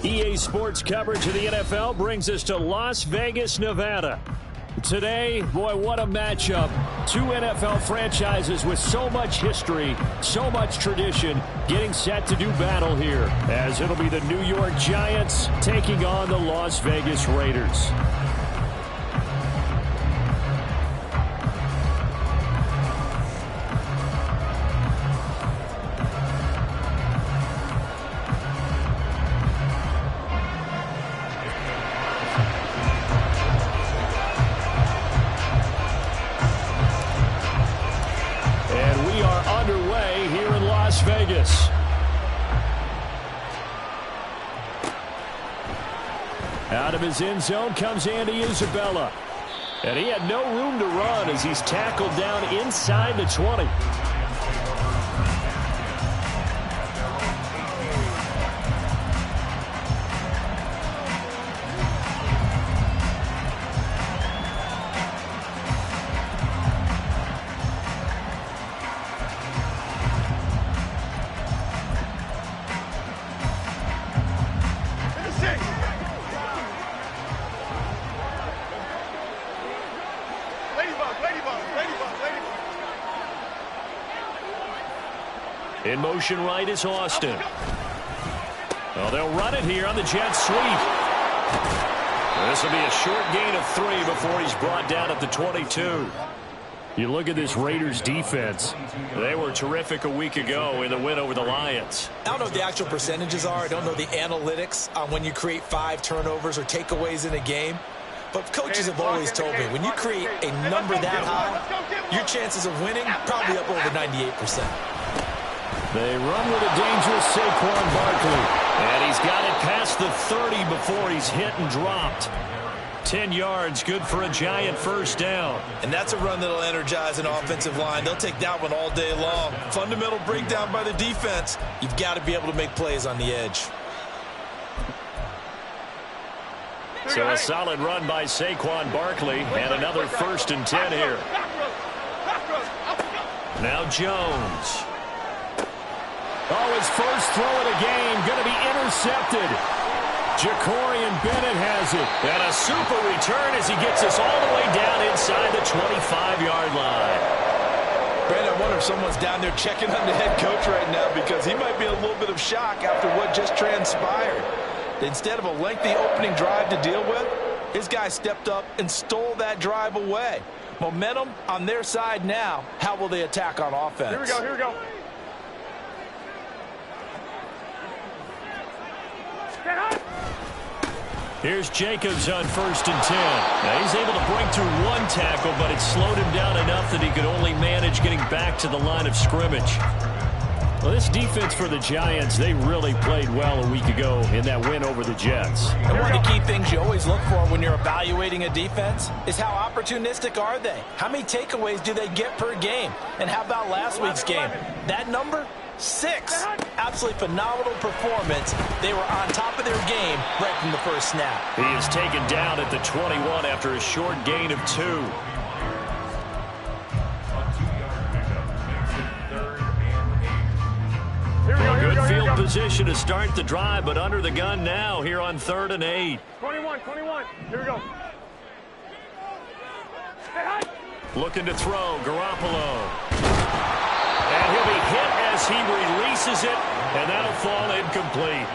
EA Sports coverage of the NFL brings us to Las Vegas, Nevada. Today, boy, what a matchup. Two NFL franchises with so much history, so much tradition, getting set to do battle here, as it'll be the New York Giants taking on the Las Vegas Raiders. Vegas. Out of his end zone comes Andy Isabella. And he had no room to run as he's tackled down inside the 20. In motion right is Austin. Well, they'll run it here on the jet sweep. This will be a short gain of 3 before he's brought down at the 22. You look at this Raiders defense. They were terrific a week ago in the win over the Lions. I don't know what the actual percentages are. I don't know the analytics on when you create 5 turnovers or takeaways in a game. But coaches have always told me, when you create a number that high, your chances of winning probably up over 98%. They run with a dangerous Saquon Barkley. And he's got it past the 30 before he's hit and dropped. 10 yards, good for a Giant first down. And that's a run that'll energize an offensive line. They'll take that one all day long. Fundamental breakdown by the defense. You've got to be able to make plays on the edge. So a solid run by Saquon Barkley and another 1st and 10 here. Now Jones. Oh, his first throw of the game going to be intercepted. Jacorian Bennett has it. And a super return as he gets us all the way down inside the 25-yard line. Brandon, I wonder if someone's down there checking on the head coach right now, because he might be in a little bit of shock after what just transpired. Instead of a lengthy opening drive to deal with, his guy stepped up and stole that drive away. Momentum on their side now. How will they attack on offense? Here we go, here we go. Here's Jacobs on 1st and 10. Now he's able to break through 1 tackle, but it slowed him down enough that he could only manage getting back to the line of scrimmage. Well, this defense for the Giants, they really played well a week ago in that win over the Jets. And one of the key things you always look for when you're evaluating a defense is how opportunistic are they? How many takeaways do they get per game? And how about last week's game? That number? 6. Absolutely phenomenal performance. They were on top of their game right from the first snap. He is taken down at the 21 after a short gain of 2. Good field position to start the drive, but under the gun now here on 3rd and 8. 21. Here we go. Looking to throw, Garoppolo. And he'll be hit as he releases it, and that'll fall incomplete.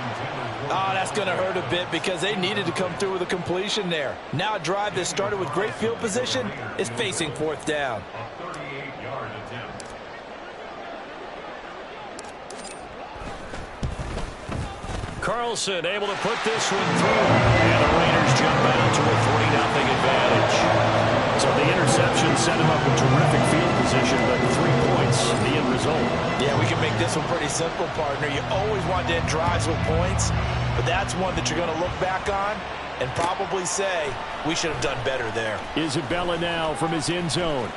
Oh, that's going to hurt a bit because they needed to come through with a completion there. Now a drive that started with great field position is facing 4th down. Carlson able to put this one through. And the Raiders jump out to a 3-0 advantage. So the interception set him up in terrific field position, but 3 points, the end result. Yeah, we can make this one pretty simple, partner. You always want to end drives with points, but that's one that you're going to look back on and probably say, we should have done better there. Isabella now from his end zone.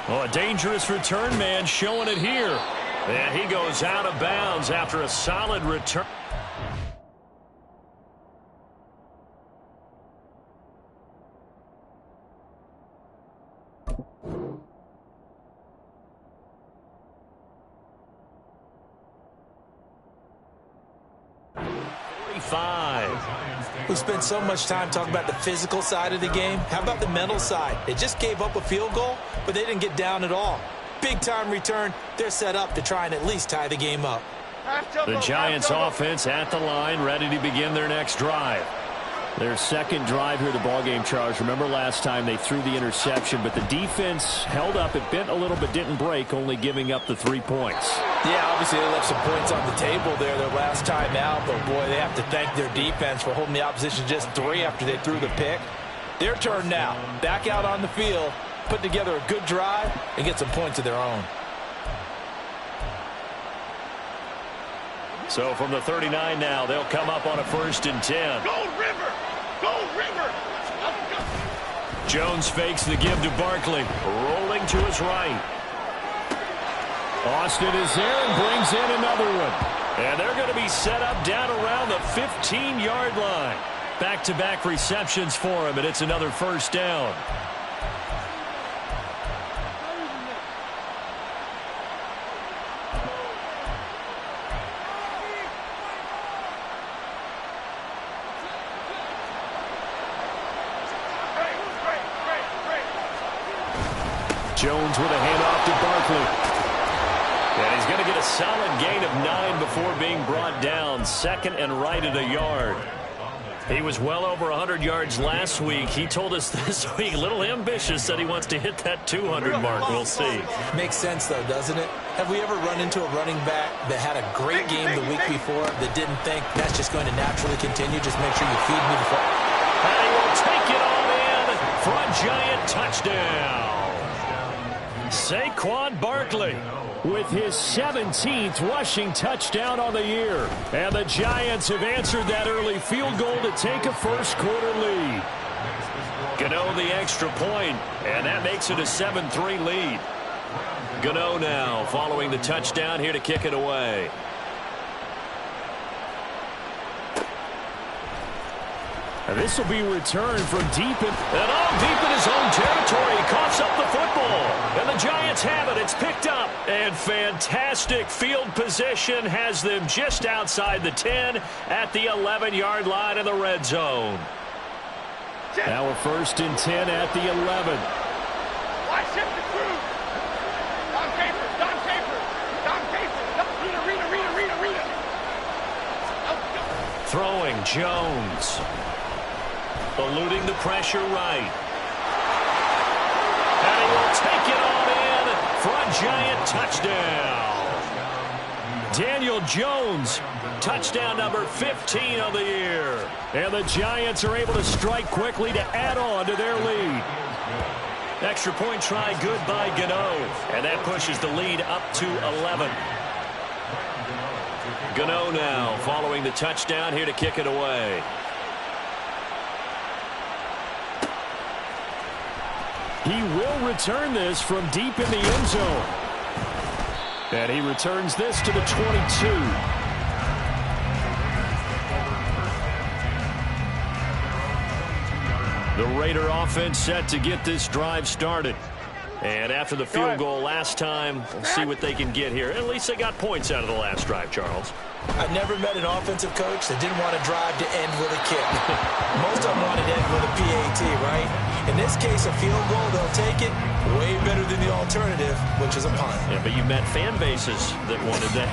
Oh, a dangerous return man showing it here. And he goes out of bounds after a solid return. We spent so much time talking about the physical side of the game. How about the mental side? They just gave up a field goal, but they didn't get down at all. Big-time return. They're set up to try and at least tie the game up. The Giants offense at the line, ready to begin their next drive. Their second drive here of the ballgame, Charles. Remember last time they threw the interception, but the defense held up. It bent a little but didn't break, only giving up the 3 points. Yeah, obviously they left some points on the table there their last time out, but boy, they have to thank their defense for holding the opposition just 3 after they threw the pick. Their turn now. Back out on the field, put together a good drive, and get some points of their own. So from the 39 now, they'll come up on a 1st and 10. Go River! Go River! Jones fakes the give to Barkley. Rolling to his right. Austin is there and brings in another one. And they're going to be set up down around the 15-yard line. Back-to-back receptions for him, and it's another 1st down. Jones with a handoff to Barkley. And he's going to get a solid gain of 9 before being brought down. 2nd and right at a yard. He was well over 100 yards last week. He told us this week, a little ambitious, said he wants to hit that 200 mark. We'll see. Makes sense, though, doesn't it? Have we ever run into a running back that had a great game the week before that didn't think that's just going to naturally continue? Just make sure you feed me the ball. And he will take it all in for a Giant touchdown. Saquon Barkley with his 17th rushing touchdown on the year. And the Giants have answered that early field goal to take a first-quarter lead. Gano the extra point, and that makes it a 7-3 lead. Gano now following the touchdown here to kick it away. And this will be returned from deep in his own territory. He coughs up the football. And the Giants have it. It's picked up. And fantastic field position has them just outside the 10 at the 11-yard line in the red zone. Now a 1st and 10 at the 11. Why shift the crew? Don Caper. Read. Throwing Jones. Eluding the pressure right. And he will take it on in for a Giant touchdown. Daniel Jones, touchdown number 15 of the year. And the Giants are able to strike quickly to add on to their lead. Extra point try good by Gano. And that pushes the lead up to 11. Gano now following the touchdown here to kick it away. He will return this from deep in the end zone. And he returns this to the 22. The Raider offense set to get this drive started. And after the field goal last time, we'll see what they can get here. At least they got points out of the last drive, Charles. I've never met an offensive coach that didn't want to drive to end with a kick. Most of them want to end with a PAT, right? In this case, a field goal, they'll take it. Way better than the alternative, which is a punt. Yeah, but you met fan bases that wanted that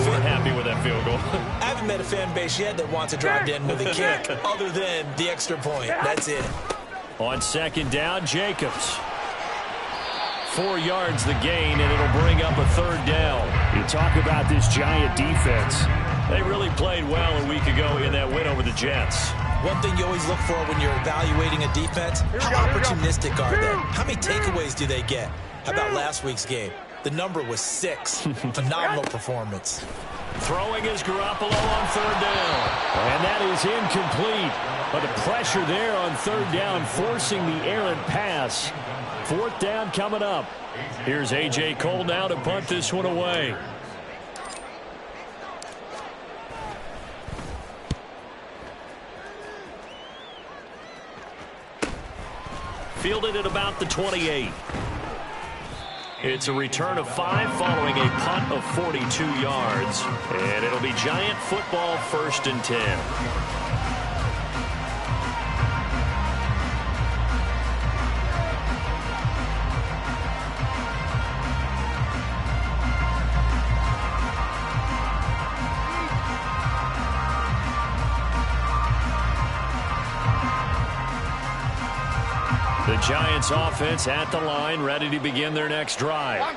weren't happy with that field goal. I haven't met a fan base yet that wants to drive to end with a kick, other than the extra point. That's it. On 2nd down, Jacobs. 4 yards the gain, and it'll bring up a 3rd down. You talk about this Giant defense. They really played well a week ago in that win over the Jets. One thing you always look for when you're evaluating a defense, how opportunistic are they? How many takeaways do they get? How about last week's game? The number was 6. Phenomenal performance. Throwing is Garoppolo on 3rd down. And And that is incomplete. But the pressure there on third down, forcing the errant pass. Fourth down coming up. Here's A.J. Cole now to punt this one away. Fielded at about the 28. It's a return of 5 following a punt of 42 yards. And it'll be Giant football, 1st and 10. The Giants offense at the line, ready to begin their next drive.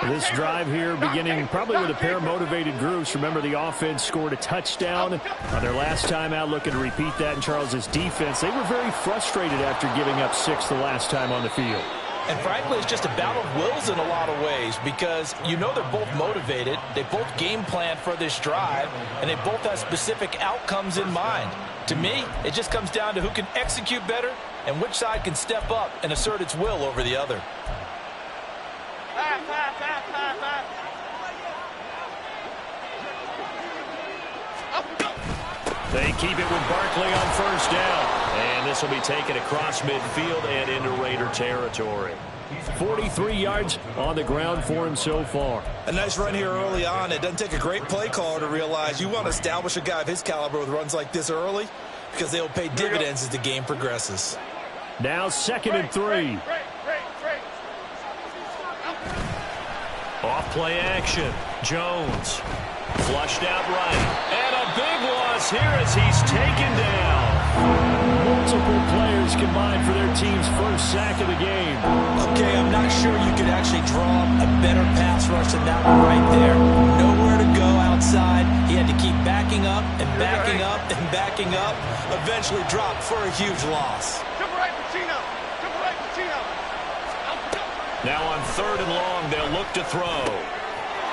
This drive here beginning probably with a pair of motivated groups. Remember, the offense scored a touchdown on their last time out, looking to repeat that in Charles's defense. They were very frustrated after giving up 6 the last time on the field. And frankly, it's just a battle of wills in a lot of ways because you know they're both motivated. They both game planned for this drive, and they both have specific outcomes in mind. To me, it just comes down to who can execute better and which side can step up and assert its will over the other. They keep it with Barkley on first down. And this will be taken across midfield and into Raider territory. 43 yards on the ground for him so far. A nice run here early on. It doesn't take a great play caller to realize you want to establish a guy of his caliber with runs like this early because they will pay dividends as the game progresses. Now 2nd and 3. Off play action. Jones. Flushed out right. And a big loss here as he's taken down. Multiple players combined for their team's first sack of the game. Okay, I'm not sure you could actually draw a better pass rush than that one right there. Nowhere to go outside. He had to keep backing up and backing up and backing up. Eventually dropped for a huge loss. Now on 3rd and long, they'll look to throw.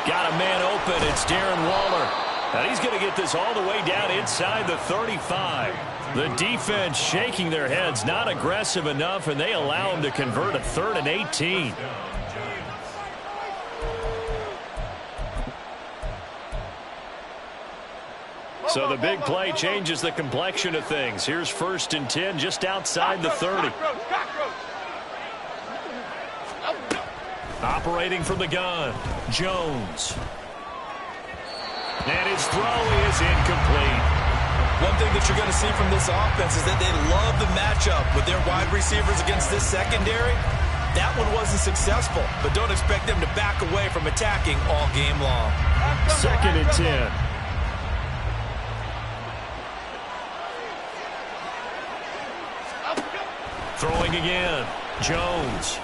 Got a man open. It's Darren Waller. And he's going to get this all the way down inside the 35. The defense shaking their heads, not aggressive enough, and they allow him to convert a 3rd and 18. So the big play changes the complexion of things. Here's 1st and 10 just outside the 30. Operating from the gun, Jones. And his throw is incomplete. One thing that you're going to see from this offense is that they love the matchup with their wide receivers against this secondary. That one wasn't successful, but don't expect them to back away from attacking all game long. 2nd and 10. Throwing again, Jones.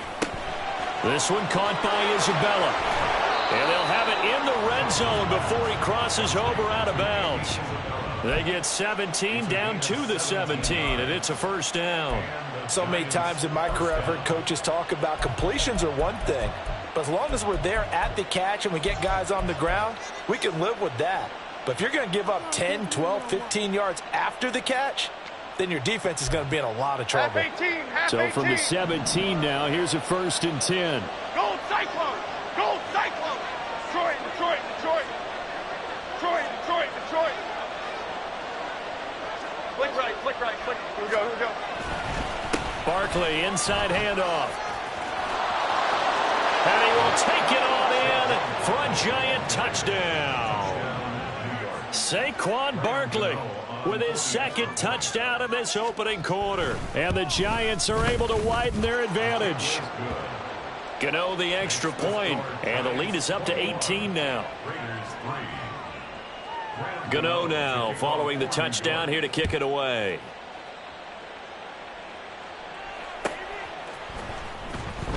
This one caught by Isabella. And they'll have it in the red zone before he crosses over out of bounds. They get 17 down to the 17, and it's a 1st down. So many times in my career I've heard coaches talk about completions are one thing. But as long as we're there at the catch and we get guys on the ground, we can live with that. But if you're going to give up 10, 12, 15 yards after the catch, then your defense is going to be in a lot of trouble. So from the 17 now, here's a 1st and 10. Gold Cyclone! Gold Cyclone! Detroit, Detroit, Detroit! Detroit, Detroit, Detroit! Flick right, flick. Here we go. Barkley, inside handoff. And he will take it on in for a Giant touchdown. Saquon Barkley with his 2nd touchdown in this opening quarter. And the Giants are able to widen their advantage. Gano the extra point, and the lead is up to 18 now. Gano now following the touchdown here to kick it away.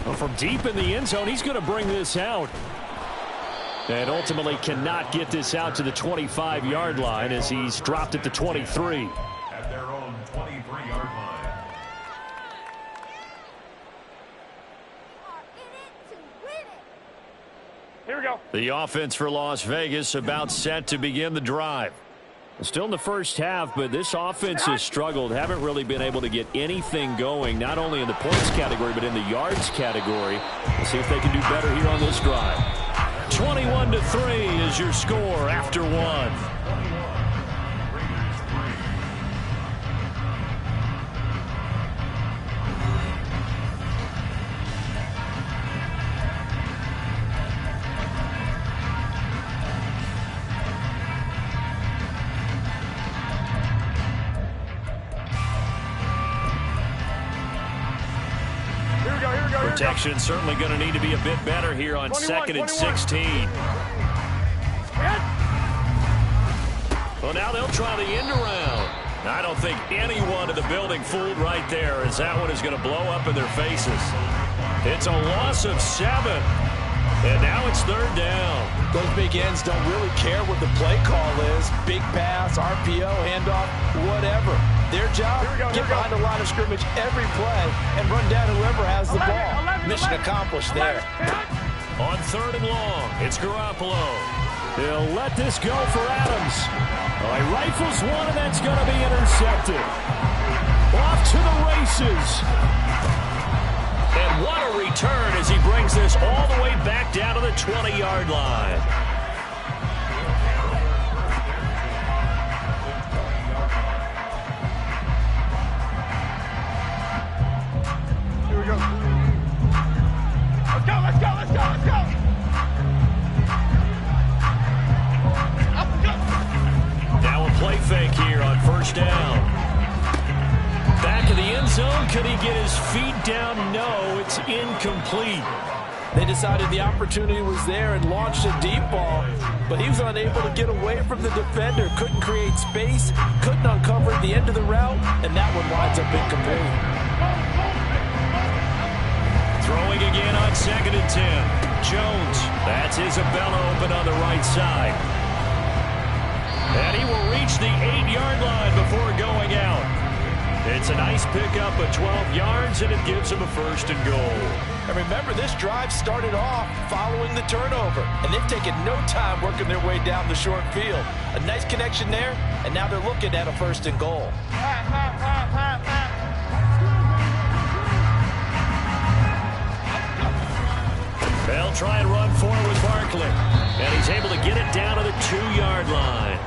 Well, from deep in the end zone, he's going to bring this out. And ultimately cannot get this out to the 25-yard line as he's dropped at the 23. At their own 23-yard line. Here we go. The offense for Las Vegas about set to begin the drive. Still in the first half, but this offense has struggled. Haven't really been able to get anything going, not only in the points category, but in the yards category. We'll see if they can do better here on this drive. 21-3 is your score after one. Protection certainly going to need to be a bit better here on 2nd and 16. Well, now they'll try the end around. I don't think anyone in the building fooled right there, as that one is going to blow up in their faces. It's a loss of 7. And now it's 3rd down. Those big ends don't really care what the play call is. Big pass, RPO, handoff, whatever. Their job, get behind the line of scrimmage every play and run down whoever has the ball. Mission accomplished there. On 3rd and long, it's Garoppolo. He'll let this go for Adams. He rifles one, and that's going to be intercepted. Off to the races. And what a return as he brings this all the way back down to the 20-yard line. Here we go. Let's go, let's go, let's go, let's go. Up, go. Now a play fake here on 1st down. Back of the end zone. Could he get his feet down? No, it's incomplete. They decided the opportunity was there and launched a deep ball, but he was unable to get away from the defender. Couldn't create space, couldn't uncover the end of the route, and that one winds up incomplete. Throwing again on 2nd and 10. Jones. That's Isabella open on the right side. And he will reach the 8-yard line before going out. It's a nice pickup of 12 yards, and it gives him a 1st and goal. And remember, this drive started off following the turnover, and they've taken no time working their way down the short field. A nice connection there, and now they're looking at a 1st and goal. They'll try and run forward with Barkley, and he's able to get it down to the 2-yard line.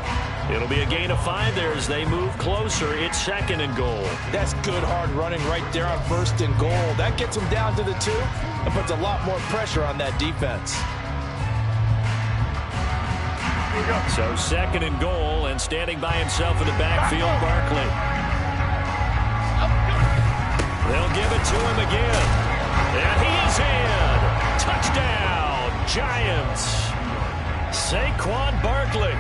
It'll be a gain of 5 there as they move closer. It's 2nd and goal. That's good hard running right there on 1st and goal. That gets them down to the 2 and puts a lot more pressure on that defense. So 2nd and goal, and standing by himself in the backfield, Barkley. They'll give it to him again. And he is in. Touchdown, Giants. Saquon Barkley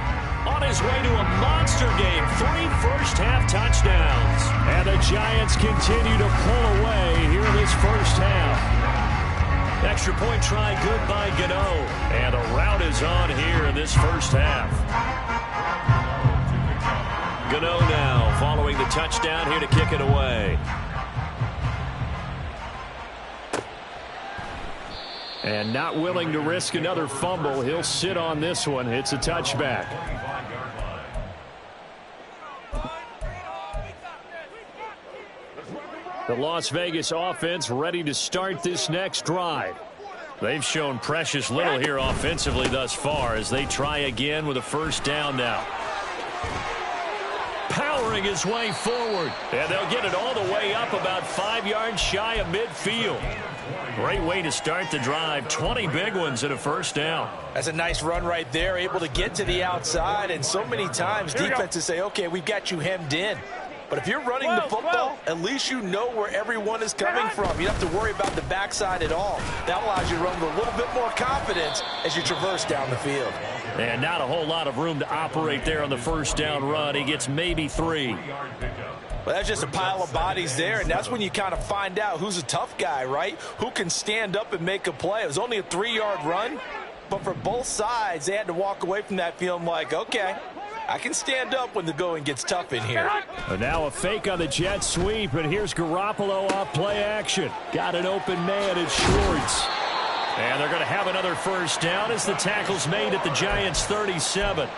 on his way to a monster game. 3 first-half touchdowns. And the Giants continue to pull away here in this first half. Extra point try good by Gano. And a rout is on here in this first half. Gano now following the touchdown here to kick it away. And not willing to risk another fumble. He'll sit on this one. It's a touchback. The Las Vegas offense ready to start this next drive. They've shown precious little here offensively thus far as they try again with a 1st down now. Powering his way forward. And they'll get it all the way up about 5 yards shy of midfield. Great way to start the drive. 20 big ones and a 1st down. That's a nice run right there, able to get to the outside. And so many times defenses say, okay, we've got you hemmed in. But if you're running the football, at least you know where everyone is coming from. You don't have to worry about the backside at all. That allows you to run with a little bit more confidence as you traverse down the field. And not a whole lot of room to operate there on the 1st down run. He gets maybe 3. Well, that's just a pile of bodies there, and that's when you kind of find out who's a tough guy, right? Who can stand up and make a play. It was only a 3-yard run, but for both sides, they had to walk away from that feeling like, okay, I can stand up when the going gets tough in here. And now a fake on the jet sweep, and here's Garoppolo off play action. Got an open man at Schwartz. And they're going to have another 1st down as the tackle's made at the Giants' 37.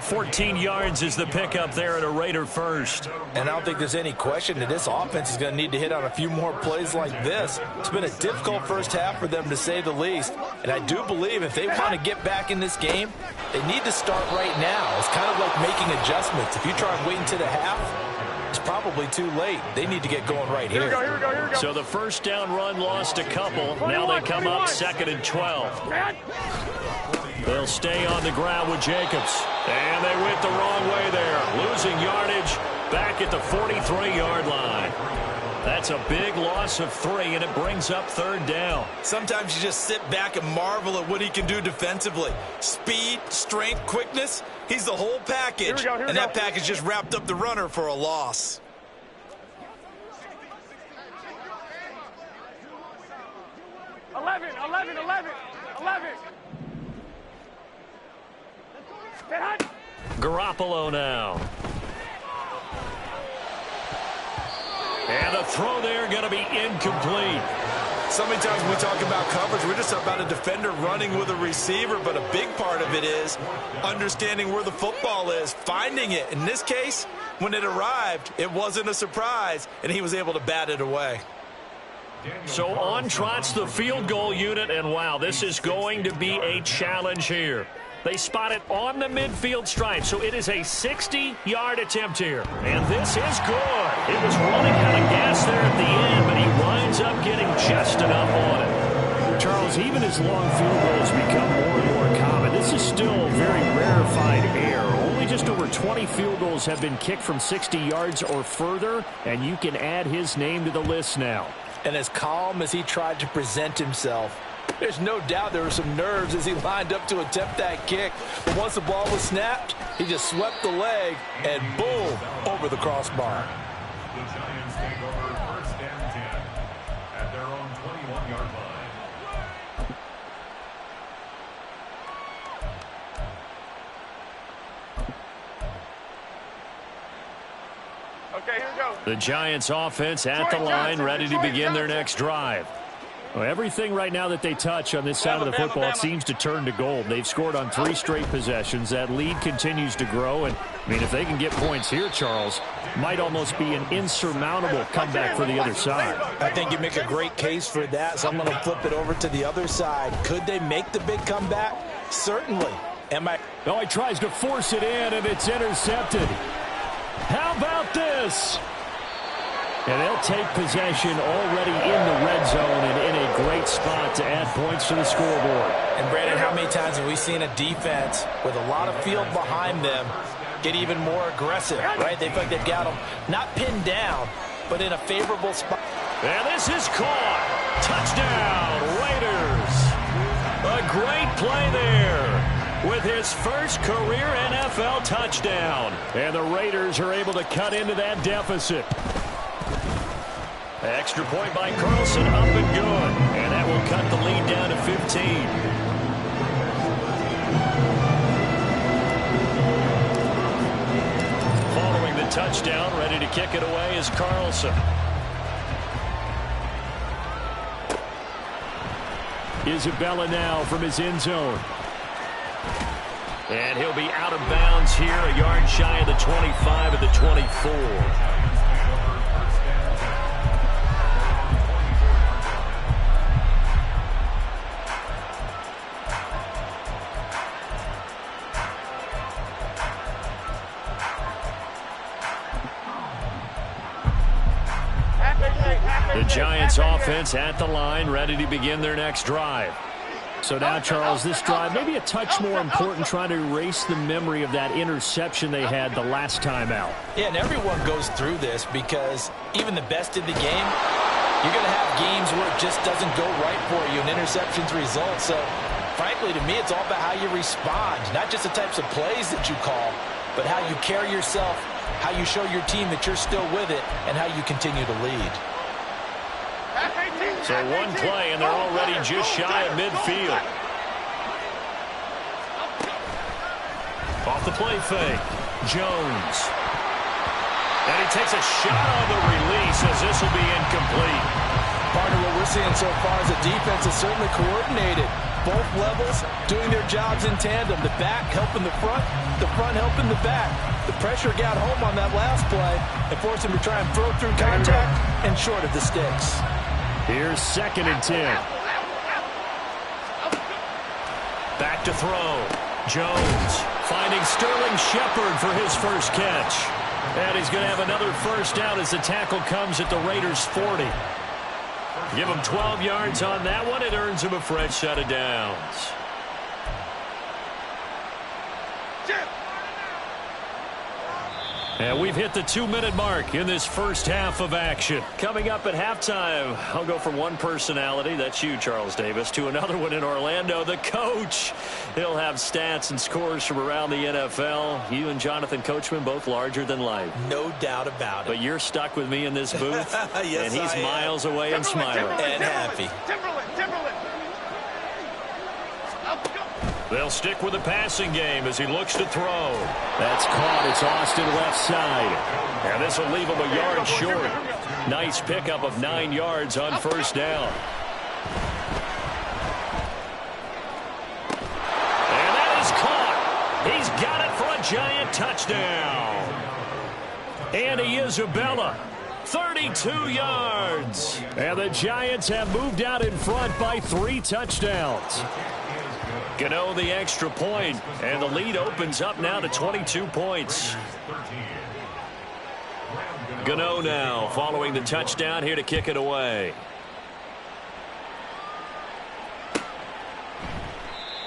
14 yards is the pickup there at a Raider first. And I don't think there's any question that this offense is going to need to hit on a few more plays like this. It's been a difficult first half for them, to say the least. And I do believe if they want to get back in this game, they need to start right now. It's kind of like making adjustments. If you try and wait until the half, it's probably too late. They need to get going right here. Here we go. So the first down run lost a couple. Now they come up 2nd and 12. They'll stay on the ground with Jacobs. And they went the wrong way there. Losing yardage back at the 43-yard line. That's a big loss of 3, and it brings up 3rd down. Sometimes you just sit back and marvel at what he can do defensively. Speed, strength, quickness. He's the whole package. Here we go. That package just wrapped up the runner for a loss. Eleven. Garoppolo now. And a throw there going to be incomplete. So many times when we talk about coverage, we're just about a defender running with a receiver, but a big part of it is understanding where the football is, finding it. In this case, when it arrived, it wasn't a surprise, and he was able to bat it away. So on trots the field goal unit, and wow, this is going to be a challenge here. They spot it on the midfield stripe, so it is a 60-yard attempt here. And this is good. It was running out of gas there at the end, but he winds up getting just enough on it. Charles, even as long field goals become more and more common, this is still very rarefied air. Only just over 20 field goals have been kicked from 60 yards or further, and you can add his name to the list now. And as calm as he tried to present himself, there's no doubt there were some nerves as he lined up to attempt that kick. But once the ball was snapped, he just swept the leg and boom, over the crossbar. The Giants take over 1st and 10 at their own 21-yard line. Okay, here we go. The Giants offense at the line, ready to begin their next drive. Well, everything right now that they touch on this side of the football seems to turn to gold. They've scored on 3 straight possessions. That lead continues to grow. And, I mean, if they can get points here, Charles, might almost be an insurmountable comeback for the other side. I think you make a great case for that, so I'm going to flip it over to the other side. Could they make the big comeback? Certainly. Oh, he tries to force it in, and it's intercepted. How about this? And they'll take possession already in the red zone and in a great spot to add points to the scoreboard. And, Brandon, how many times have we seen a defense with a lot of field behind them get even more aggressive, right? They feel like they've got them not pinned down, but in a favorable spot. And this is caught. Touchdown, Raiders. A great play there with his first career NFL touchdown. And the Raiders are able to cut into that deficit. Extra point by Carlson, up and good. And that will cut the lead down to 15. Following the touchdown, ready to kick it away is Carlson. Isabella now from his end zone. And he'll be out of bounds here, a yard shy of the 25 at the 24. The Giants offense at the line, ready to begin their next drive. So now, Charles, this drive may be a touch more important, trying to erase the memory of that interception they had the last time out. Yeah, and everyone goes through this because even the best in the game, you're going to have games where it just doesn't go right for you and interceptions result. So, frankly, to me, it's all about how you respond, not just the types of plays that you call, but how you carry yourself, how you show your team that you're still with it, and how you continue to lead. So one play, and they're already just shy of midfield. Off the play fake, Jones. And he takes a shot on the release as this will be incomplete. Part of what we're seeing so far is the defense is certainly coordinated. Both levels doing their jobs in tandem. The back helping the front helping the back. The pressure got home on that last play and forced him to try and throw through contact and short of the sticks. Here's 2nd and 10. Back to throw. Jones finding Sterling Shepard for his first catch. And he's going to have another first down as the tackle comes at the Raiders' 40. Give him 12 yards on that one. It earns him a fresh set of downs. And we've hit the 2-minute mark in this first half of action. Coming up at halftime, I'll go from one personality, that's you, Charles Davis, to another one in Orlando, the coach. He'll have stats and scores from around the NFL. You and Jonathan Coachman both larger than life. No doubt about it. But you're stuck with me in this booth. Yes, and he's miles away and smiling. And happy. Timberland. They'll stick with the passing game as he looks to throw. That's caught. It's Austin left side. And this will leave him a yard short. Nice pickup of 9 yards on first down. And that is caught. He's got it for a giant touchdown. Andy Isabella, 32 yards. And the Giants have moved out in front by 3 touchdowns. Gano the extra point, and the lead opens up now to 22 points. Gano now following the touchdown here to kick it away.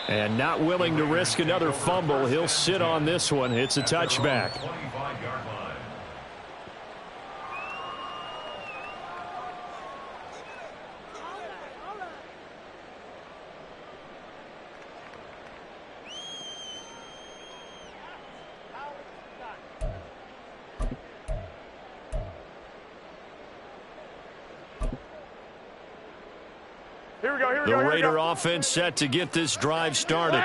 And not willing to risk another fumble, he'll sit on this one. It's a touchback. The Raider offense set to get this drive started.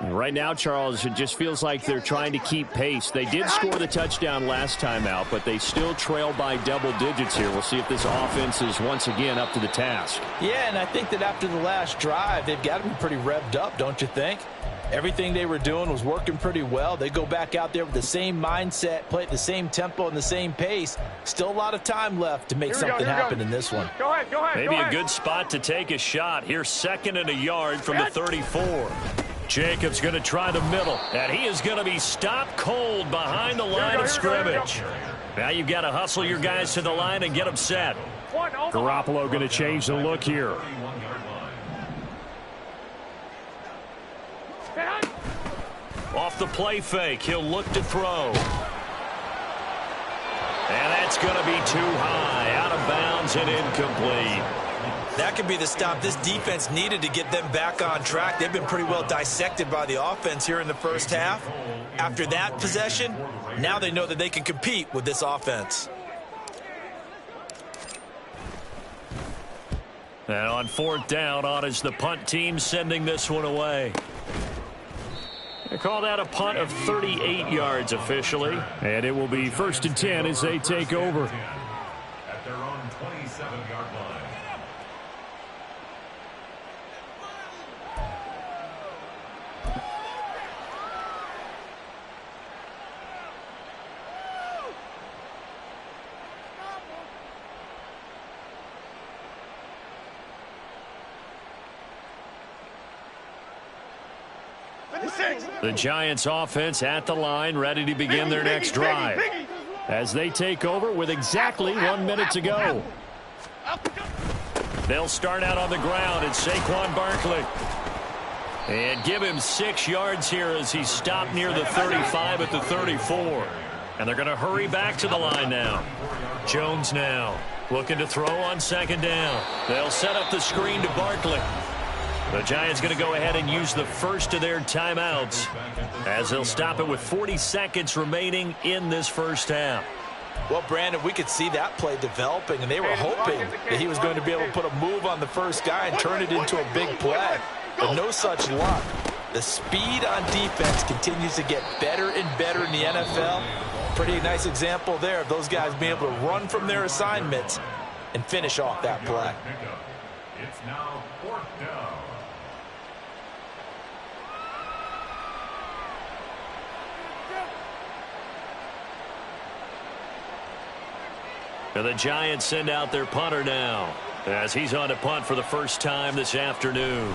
Right now, Charles, it just feels like they're trying to keep pace. They did score the touchdown last time out, but they still trail by double digits here. We'll see if this offense is once again up to the task. Yeah, and I think that after the last drive, they've got to be pretty revved up, don't you think? Everything they were doing was working pretty well. They go back out there with the same mindset, play at the same tempo and the same pace. Still a lot of time left to make something happen in this one. Go ahead. Maybe a good spot to take a shot. Here's 2nd and a yard from the 34. Jacobs going to try the middle, and he is going to be stopped cold behind the line of scrimmage. Now you've got to hustle your guys to the line and get them set. Garoppolo going to change the look here. Off the play fake, he'll look to throw. And that's going to be too high, out of bounds and incomplete. That could be the stop this defense needed to get them back on track. They've been pretty well dissected by the offense here in the first half. After that possession, now they know that they can compete with this offense. And on 4th down, on is the punt team sending this one away. They call that a punt of 38 yards officially. And it will be 1st and 10 as they take over. At their own 27-yard line. The Giants offense at the line, ready to begin their next drive. As they take over with exactly 1 minute to go. They'll start out on the ground at Saquon Barkley. And give him 6 yards here as he stopped near the 35 at the 34. And they're going to hurry back to the line now. Jones now looking to throw on 2nd down. They'll set up the screen to Barkley. The Giants going to go ahead and use the first of their timeouts as they'll stop it with 40 seconds remaining in this first half. Well, Brandon, we could see that play developing, and they were hoping that he was going to be able to put a move on the first guy and turn it into a big play. But no such luck. The speed on defense continues to get better and better in the NFL. Pretty nice example there of those guys being able to run from their assignments and finish off that play. It's now 4th down. And the Giants send out their punter now, as he's on to punt for the first time this afternoon.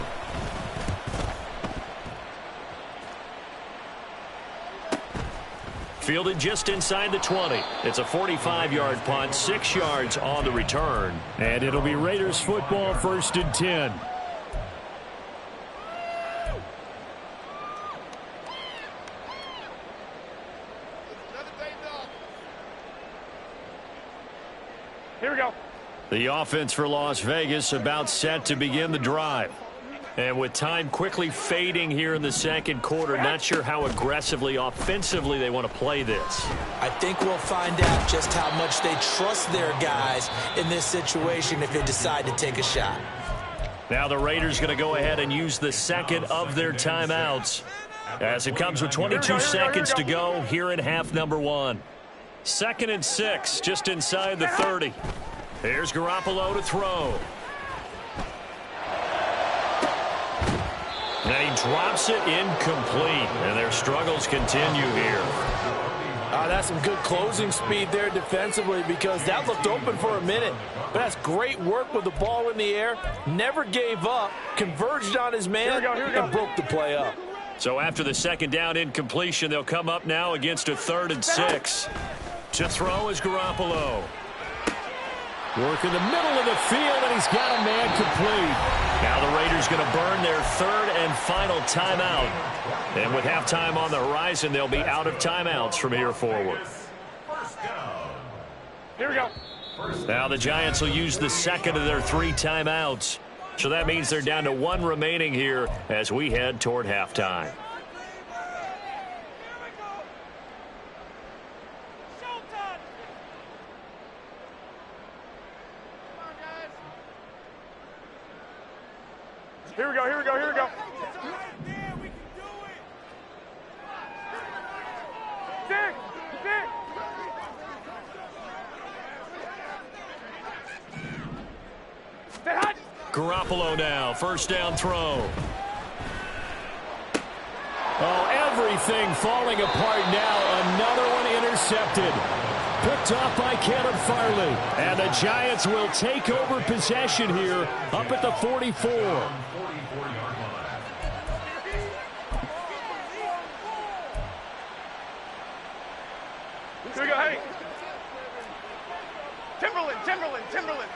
Fielded just inside the 20. It's a 45-yard punt, 6 yards on the return. And it'll be Raiders football, 1st and 10. Here we go. The offense for Las Vegas about set to begin the drive. And with time quickly fading here in the second quarter, not sure how aggressively, offensively they want to play this. I think we'll find out just how much they trust their guys in this situation if they decide to take a shot. Now the Raiders going to go ahead and use the second of their timeouts, as it comes with 22 seconds to go here in half number 1. 2nd and 6, just inside the 30. Here's Garoppolo to throw. Now he drops it incomplete, and their struggles continue here. That's some good closing speed there defensively, because that looked open for a minute. But that's great work with the ball in the air. Never gave up, converged on his man, and broke the play up. So after the second down incompletion, they'll come up now against a 3rd and 6. To throw is Garoppolo. Work in the middle of the field, and he's got a man complete. Now the Raiders going to burn their 3rd and final timeout. And with halftime on the horizon, they'll be out of timeouts from here forward. Here we go. Now the Giants will use the second of their 3 timeouts. So that means they're down to 1 remaining here as we head toward halftime. Here we go, here we go, here we go. Dig, dig. Stay hot. Garoppolo now, 1st down throw. Oh, everything falling apart now. Another one intercepted. Picked off by Caleb Farley. And the Giants will take over possession here up at the 44. Here we go, hey. Timberland.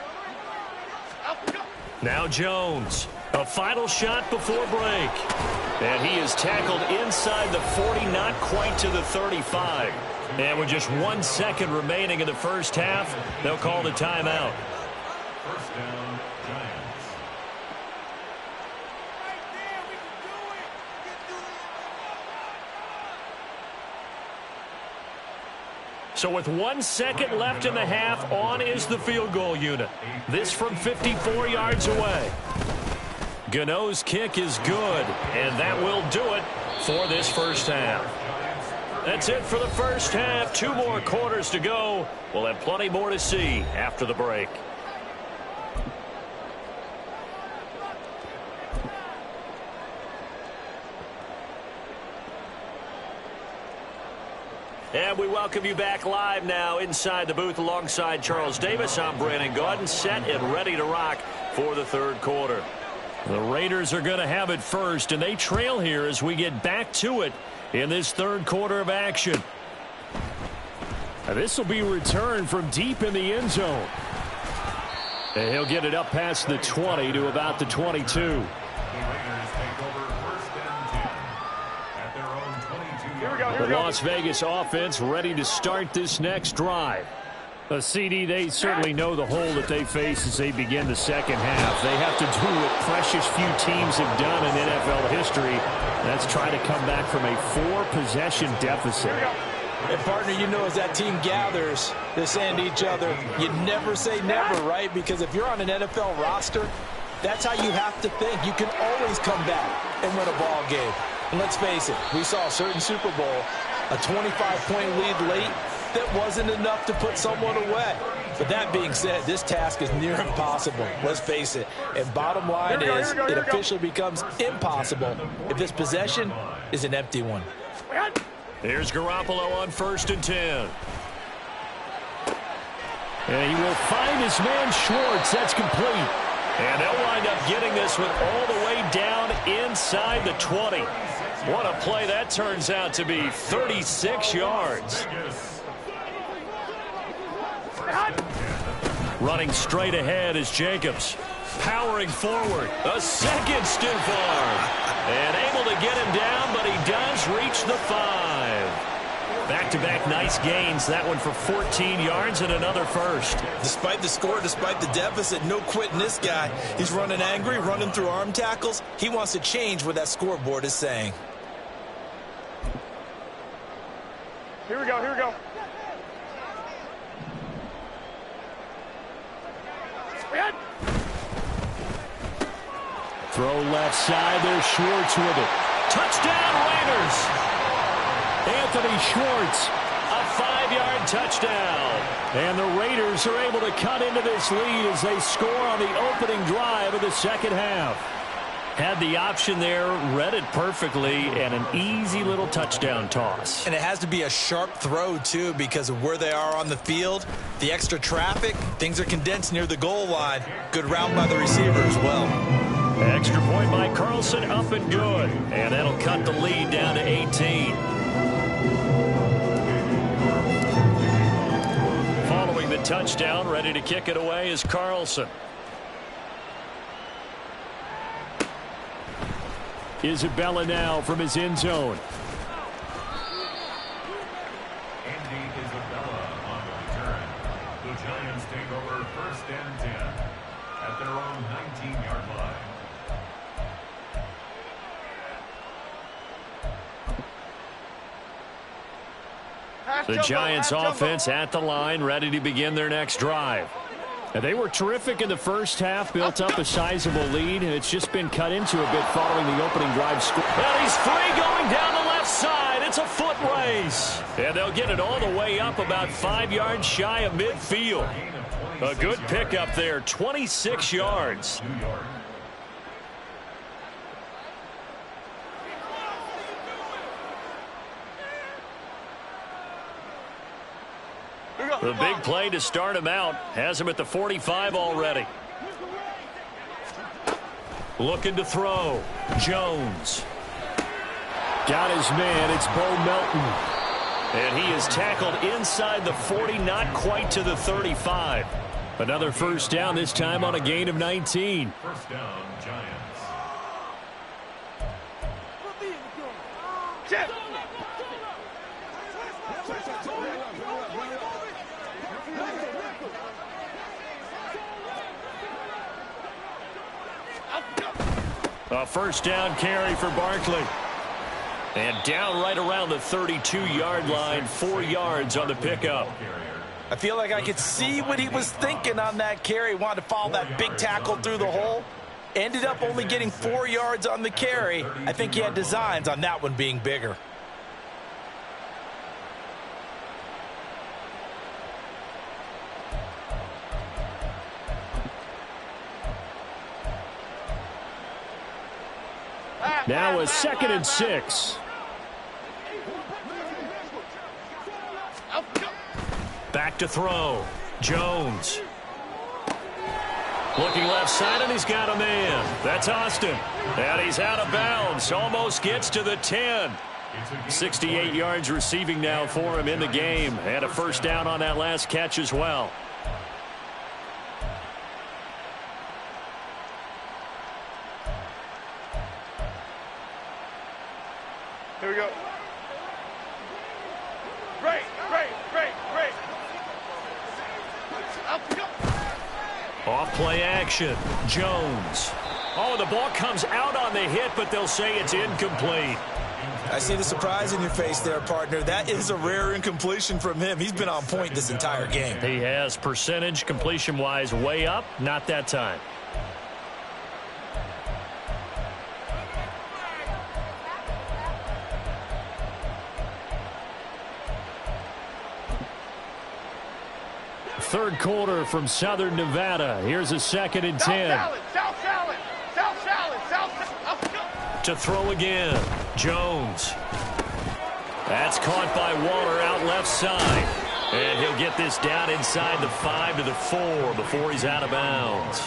Now Jones, a final shot before break. And he is tackled inside the 40, not quite to the 35. And with just 1 second remaining in the first half, they'll call the timeout. First down, Giants. So with 1 second left in the half, on is the field goal unit. This from 54 yards away. Gano's kick is good, and that will do it for this first half. That's it for the first half. 2 more quarters to go. We'll have plenty more to see after the break. And we welcome you back live now inside the booth alongside Charles Davis. I'm Brandon Gaudin, set and ready to rock for the 3rd quarter. The Raiders are going to have it first, and they trail here as we get back to it in this 3rd quarter of action. Now this will be returned from deep in the end zone. And he'll get it up past the 20 to about the 22. The Las Vegas offense ready to start this next drive. A CD, they certainly know the hole that they face as they begin the second half. They have to do what precious few teams have done in NFL history. That's try to come back from a 4-possession deficit. And partner, you know, as that team gathers, they're saying to each other, you never say never, right? Because if you're on an NFL roster, that's how you have to think. You can always come back and win a ball game. And let's face it, we saw a certain Super Bowl, a 25-point lead late, that wasn't enough to put someone away. But that being said, this task is near impossible. Let's face it. And bottom line is, it officially becomes impossible if this possession is an empty one. Here's Garoppolo on 1st and 10. And he will find his man Schwartz. That's complete. And they'll wind up getting this one all the way down inside the 20. What a play that turns out to be. 36 yards. Running straight ahead is Jacobs. Powering forward. A second stiff arm. And able to get him down, but he does reach the 5. Back-to-back nice gains. That one for 14 yards and another first. Despite the score, despite the deficit, no quitting this guy. He's running angry, running through arm tackles. He wants to change what that scoreboard is saying. Here we go, here we go. Throw left side. There's Schwartz with it. Touchdown, Raiders! Anthony Schwartz, a 5-yard touchdown. And the Raiders are able to cut into this lead as they score on the opening drive of the second half. Had the option there, read it perfectly, and an easy little touchdown toss. And it has to be a sharp throw, too, because of where they are on the field. The extra traffic, things are condensed near the goal line. Good route by the receiver as well. Extra point by Carlson, up and good. And that'll cut the lead down to 18. Following the touchdown, ready to kick it away is Carlson. Isabella now from his end zone. Andy Isabella on the return. The Giants take over 1st and 10 at their own 19-yard line. The Giants offense at the line, ready to begin their next drive. And they were terrific in the first half, built up a sizable lead, and it's just been cut into a bit following the opening drive score. And he's free going down the left side. It's a foot race. And they'll get it all the way up about 5 yards shy of midfield. A good pickup there, 26 yards. The big play to start him out has him at the 45 already. Looking to throw. Jones. Got his man. It's Bo Melton. And he is tackled inside the 40, not quite to the 35. Another first down, this time on a gain of 19. First down, Giants. Chip. A first down carry for Barkley. And down right around the 32-yard line, 4 yards on the pickup. I feel like I could see what he was thinking on that carry. Wanted to follow that big tackle through the hole. Ended up only getting 4 yards on the carry. I think he had designs on that one being bigger. Now a 2nd and 6. Back to throw. Jones. Looking left side, and he's got a man. That's Austin. And he's out of bounds. Almost gets to the 10. 68 yards receiving now for him in the game. And a first down on that last catch as well. Here we go. Break. Off play action. Jones. Oh, the ball comes out on the hit, but they'll say it's incomplete. I see the surprise in your face there, partner. That is a rare incompletion from him. He's been on point this entire game. He has percentage completion-wise way up. Not that time. Third quarter from Southern Nevada. Here's a 2nd and 10. South salad. To throw again. Jones. That's caught by Waller out left side. And he'll get this down inside the 5 to the 4 before he's out of bounds.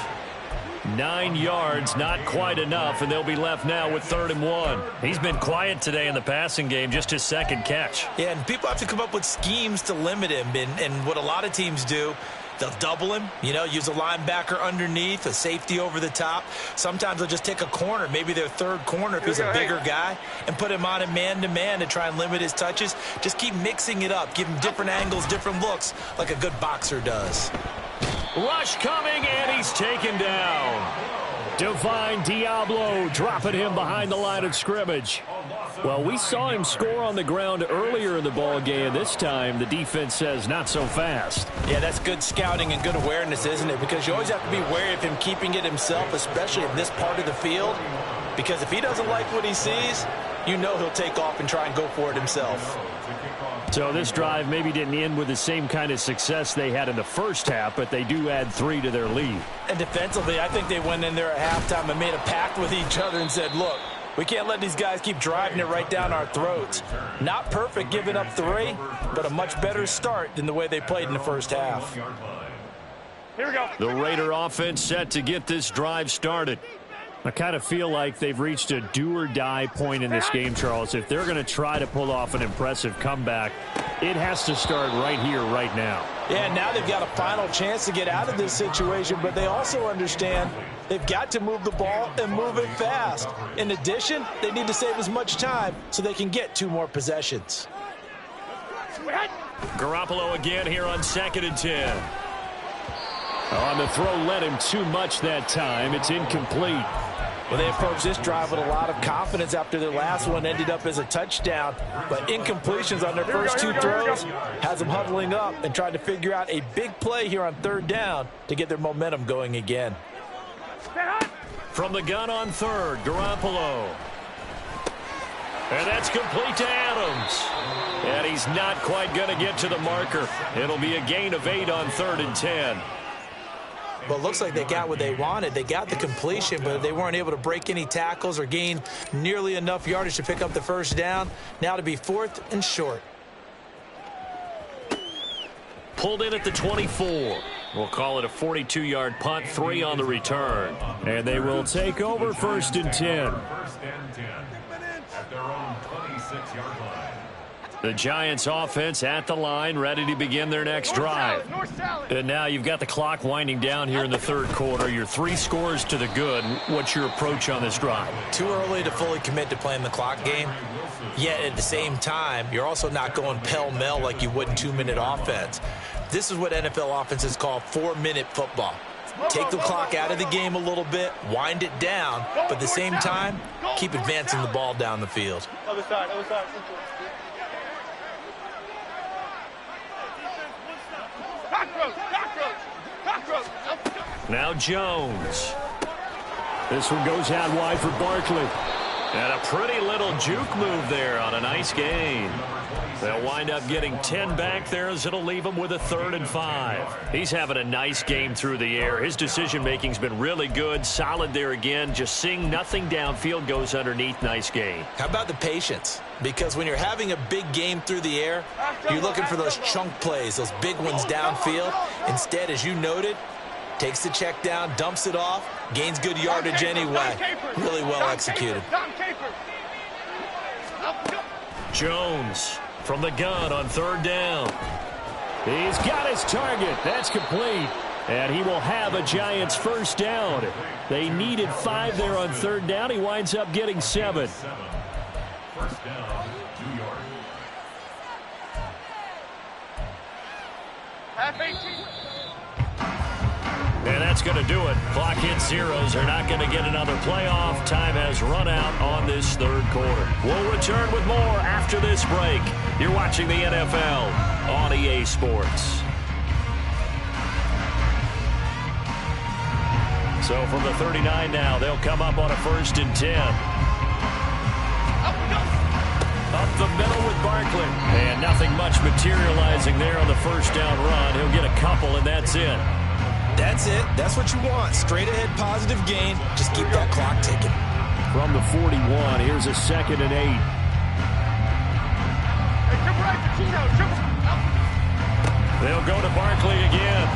9 yards, not quite enough, and they'll be left now with 3rd and 1. He's been quiet today in the passing game, just his 2nd catch. Yeah, and people have to come up with schemes to limit him, and what a lot of teams do, they'll double him, use a linebacker underneath, a safety over the top. Sometimes they'll just take a corner, maybe their 3rd corner if he's a bigger guy, and put him on a man-to-man to try and limit his touches. Just keep mixing it up, give him different angles, different looks, like a good boxer does. Rush coming, and he's taken down. Divine Diablo dropping him behind the line of scrimmage. Well, we saw him score on the ground earlier in the ball game. This time, the defense says not so fast. Yeah, that's good scouting and good awareness, isn't it? Because you always have to be wary of him keeping it himself, especially in this part of the field. Because if he doesn't like what he sees, he'll take off and try and go for it himself. So this drive maybe didn't end with the same kind of success they had in the first half, but they do add 3 to their lead. And defensively, I think they went in there at halftime and made a pact with each other and said, look, we can't let these guys keep driving it right down our throats. Not perfect giving up 3, but a much better start than the way they played in the first half. Here we go. The Raider offense set to get this drive started. I kind of feel like they've reached a do-or-die point in this game, Charles. If they're going to try to pull off an impressive comeback, it has to start right here, right now. Yeah, now they've got a final chance to get out of this situation, but they also understand they've got to move the ball and move it fast. In addition, they need to save as much time so they can get 2 more possessions. Garoppolo again here on 2nd and 10. On the throw, led him too much that time. It's incomplete. Well, they approached this drive with a lot of confidence after their last one ended up as a touchdown. But incompletions on their first 2 throws has them huddling up and trying to figure out a big play here on 3rd down to get their momentum going again. From the gun on 3rd, Garoppolo. And that's complete to Adams. And he's not quite going to get to the marker. It'll be a gain of 8 on 3rd and 10. Well, it looks like they got what they wanted. They got the completion, but they weren't able to break any tackles or gain nearly enough yardage to pick up the 1st down. Now to be 4th and short. Pulled in at the 24. We'll call it a 42-yard punt, 3 on the return. And they will take over 1st and 10. 1st and 10 at their own 26-yard line. The Giants offense at the line, ready to begin their next drive. And now you've got the clock winding down here in the 3rd quarter. You're 3 scores to the good. What's your approach on this drive? Too early to fully commit to playing the clock game. Yet at the same time, you're also not going pell-mell like you would in 2-minute offense. This is what NFL offenses call 4-minute football. Take the clock out of the game a little bit, wind it down, but at the same time, keep advancing the ball down the field. Other side, other side. Now Jones. This one goes out wide for Barkley. And a pretty little juke move there on a nice gain. They'll wind up getting 10 back there as it'll leave him with a 3rd and 5. He's having a nice game through the air. His decision-making's been really good, solid there again. Just seeing nothing downfield goes underneath. Nice gain. How about the patience? Because when you're having a big game through the air, you're looking for those chunk plays, those big ones downfield. Instead, as you noted, takes the check down, dumps it off, gains good yardage anyway. Really well executed. Jones from the gun on 3rd down. He's got his target. That's complete. And he will have a Giants 1st down. They needed 5 there on 3rd down. He winds up getting 7. 1st down, 2 yards. Half 18. And that's going to do it. Clock hits zeros. They're not going to get another playoff. Time has run out on this 3rd quarter. We'll return with more after this break. You're watching the NFL on EA Sports. So from the 39 now, they'll come up on a 1st and 10. Up the middle with Barkley. And nothing much materializing there on the 1st down run. He'll get a couple, and that's it. That's it. That's what you want. Straight ahead positive gain. Just keep that clock ticking. From the 41, here's a 2nd and 8. Hey, triple right, Pacino, triple. They'll go to Barkley again.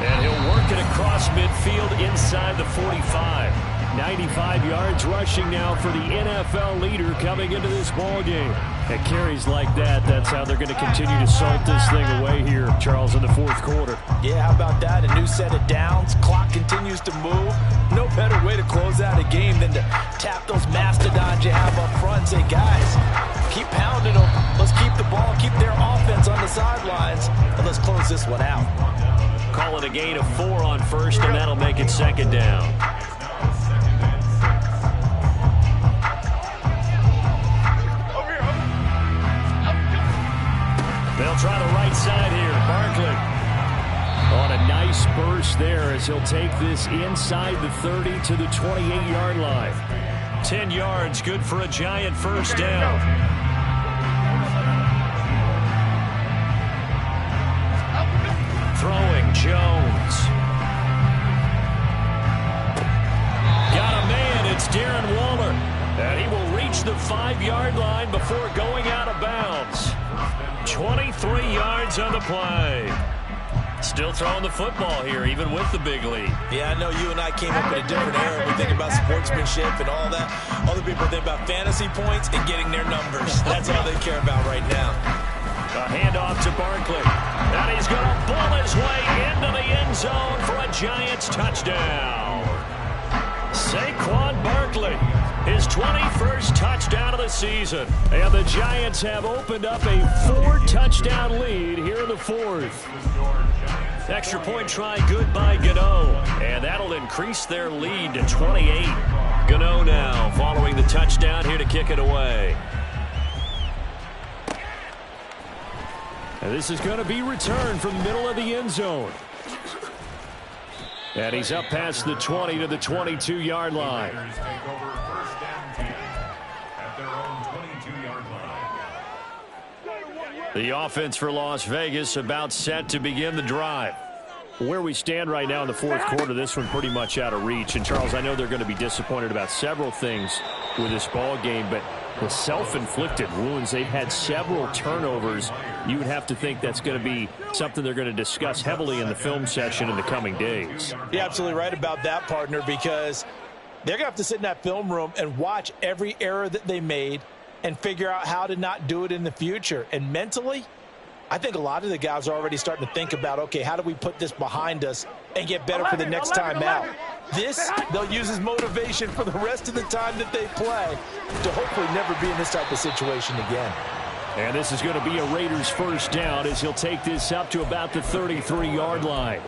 And he'll work it across midfield inside the 45. 95 yards rushing now for the NFL leader coming into this ball game. At carries like that, that's how they're going to continue to salt this thing away here, Charles, in the fourth quarter. Yeah, how about that? A new set of downs. Clock continues to move. No better way to close out a game than to tap those mastodons you have up front and say, guys, keep pounding them. Let's keep the ball, keep their offense on the sidelines, and let's close this one out. Call it a gain of 4 on first, and that'll make it second down. They'll try the right side here. Barkley on a nice burst there as he'll take this inside the 30 to the 28-yard line. 10 yards, good for a giant first down. Throwing, Jones. Got a man, it's Darren Waller. And he will reach the 5-yard line before going out of bounds. 23 yards on the play. Still throwing the football here, even with the big lead. Yeah, I know you and I came up in a different era. We think about sportsmanship and all that. Other people think about fantasy points and getting their numbers. That's all they care about right now. A handoff to Barkley. And he's going to bull his way into the end zone for a Giants touchdown. Saquon Barkley, his 21st touchdown of the season. And the Giants have opened up a 4-touchdown lead here in the fourth. Extra point try good by Gano. And that'll increase their lead to 28. Gano now following the touchdown here to kick it away. And this is going to be returned from the middle of the end zone. And he's up past the 20 to the 22-yard line. The offense for Las Vegas about set to begin the drive. Where we stand right now in the fourth quarter, this one pretty much out of reach. And, Charles, I know they're going to be disappointed about several things with this ball game, but the self-inflicted wounds, they've had several turnovers. You would have to think that's going to be something they're going to discuss heavily in the film session in the coming days. You're absolutely right about that, partner, because they're going to have to sit in that film room and watch every error that they made and figure out how to not do it in the future. And mentally, I think a lot of the guys are already starting to think about, okay, how do we put this behind us and get better for the next time out? This, they'll use as motivation for the rest of the time that they play to hopefully never be in this type of situation again. And this is going to be a Raiders first down as he'll take this up to about the 33-yard line.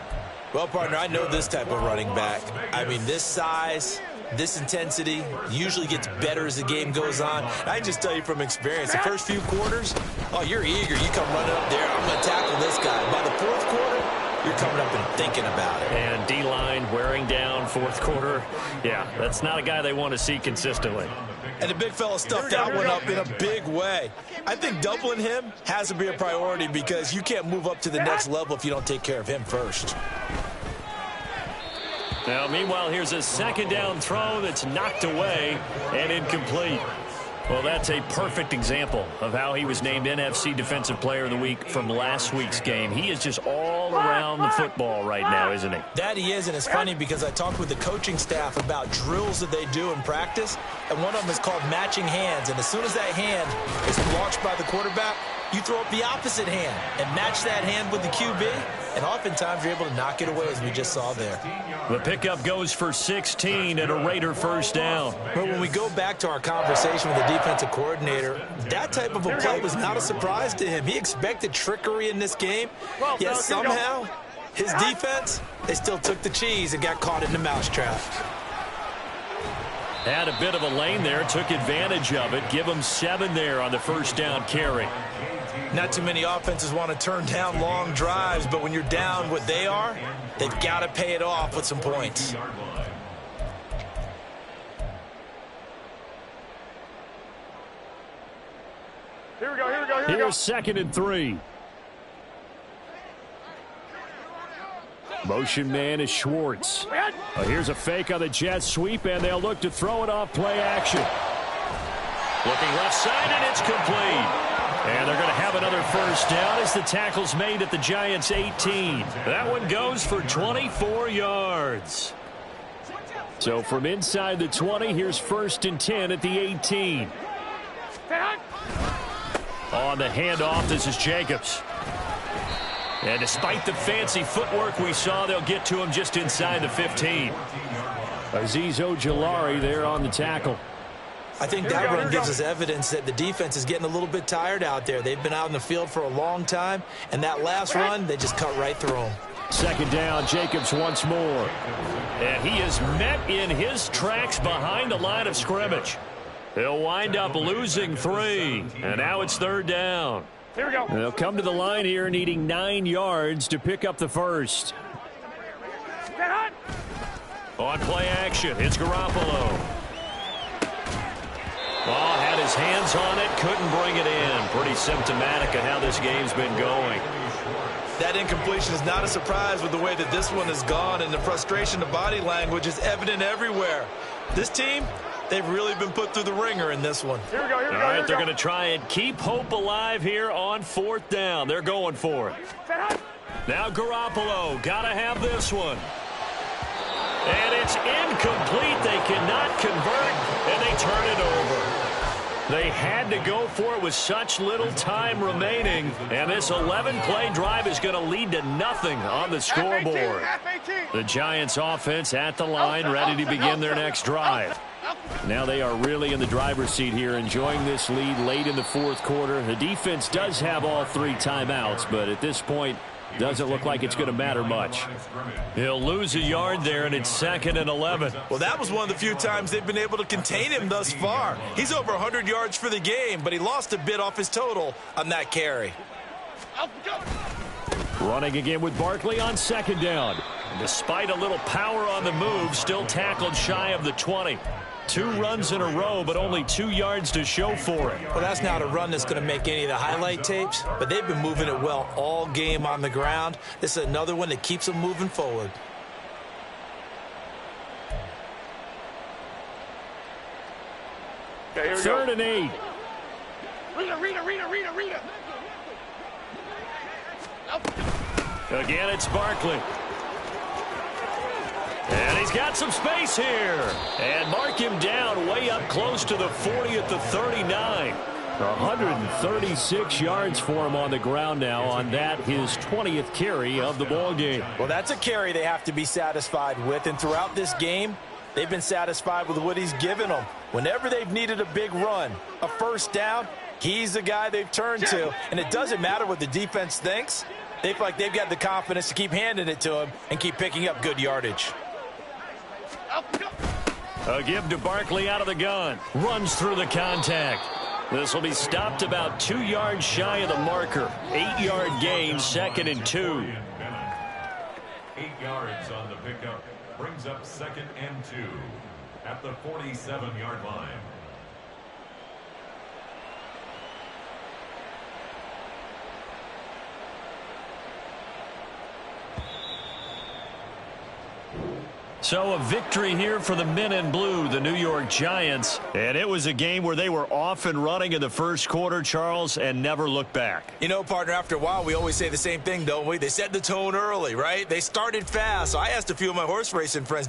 Well, partner, I know this type of running back. I mean, this size, this intensity usually gets better as the game goes on. I can just tell you from experience, the first few quarters, oh, you're eager. You come running up there, I'm going to tackle this guy. By the fourth quarter, you're coming up and thinking about it. And D-line wearing down fourth quarter. Yeah, that's not a guy they want to see consistently. And the big fella stuffed that one up in a big way. I think doubling him has to be a priority because you can't move up to the next level if you don't take care of him first. Now, meanwhile, here's a second down throw that's knocked away and incomplete. Well, that's a perfect example of how he was named NFC Defensive Player of the Week from last week's game. He is just all around the football right now, isn't he? That he is, and it's funny because I talked with the coaching staff about drills that they do in practice, and one of them is called matching hands. And as soon as that hand is launched by the quarterback, you throw up the opposite hand and match that hand with the QB, and oftentimes you're able to knock it away, as we just saw there. The pickup goes for 16 and a Raider first down. But when we go back to our conversation with the defensive coordinator, that type of a play was not a surprise to him. He expected trickery in this game, yet somehow his defense, they still took the cheese and got caught in the mousetrap. Had a bit of a lane there, took advantage of it. Give him 7 there on the first down carry. Not too many offenses want to turn down long drives, but when you're down what they are, they've got to pay it off with some points. Here we go. Here's 2nd and 3. Motion man is Schwartz. Here's a fake on the jet sweep, and they'll look to throw it off play action. Looking left side, and it's complete. And they're going to have another first down as the tackle's made at the Giants' 18. That one goes for 24 yards. So from inside the 20, here's 1st and 10 at the 18. On the handoff, this is Jacobs. And despite the fancy footwork we saw, they'll get to him just inside the 15. Azeez Ojulari there on the tackle. I think that run gives us evidence that the defense is getting a little bit tired out there. They've been out in the field for a long time, and that last run, they just cut right through them. 2nd down, Jacobs once more. And he is met in his tracks behind the line of scrimmage. He'll wind up losing 3, and now it's 3rd down. Here we go. They'll come to the line here needing 9 yards to pick up the first. On play action, it's Garoppolo. Oh, had his hands on it, couldn't bring it in. Pretty symptomatic of how this game's been going. That incompletion is not a surprise with the way that this one has gone, and the frustration, the body language is evident everywhere. This team, they've really been put through the ringer in this one. Here we go, here we go. All right, they're going to try and keep hope alive here on 4th down. They're going for it. Now Garoppolo, got to have this one. And it's incomplete. They cannot convert, and they turn it over. They had to go for it with such little time remaining, and this 11-play drive is going to lead to nothing on the scoreboard. The Giants offense at the line, ready to begin their next drive. Now they are really in the driver's seat here, enjoying this lead late in the 4th quarter. The defense does have all 3 timeouts, but at this point, doesn't look like it's going to matter much. He'll lose a yard there, and it's 2nd and 11. Well, that was one of the few times they've been able to contain him thus far. He's over 100 yards for the game, but he lost a bit off his total on that carry. Running again with Barkley on 2nd down. Despite a little power on the move, still tackled shy of the 20. 2 runs in a row, but only 2 yards to show for it. Well, that's not a run that's going to make any of the highlight tapes, but they've been moving it well all game on the ground. This is another one that keeps them moving forward. Okay, here we 3rd go. and 8. Rita. Again, it's Barkley. And he's got some space here. And mark him down way up close to the 40 at the 39. 136 yards for him on the ground now on that, his 20th carry of the ball game. Well, that's a carry they have to be satisfied with, and throughout this game, they've been satisfied with what he's given them. Whenever they've needed a big run, a first down, he's the guy they've turned to, and it doesn't matter what the defense thinks. They feel like they've got the confidence to keep handing it to him and keep picking up good yardage. A give to Barkley out of the gun. Runs through the contact. This will be stopped about 2 yards shy of the marker. 8-yard gain, 2nd and 2. 8 yards on the pickup. Brings up 2nd and 2 at the 47-yard line. So a victory here for the men in blue, the New York Giants. And it was a game where they were off and running in the 1st quarter, Charles, and never looked back. You know, partner, after a while, we always say the same thing, don't we? They set the tone early, right? They started fast. So I asked a few of my horse racing friends,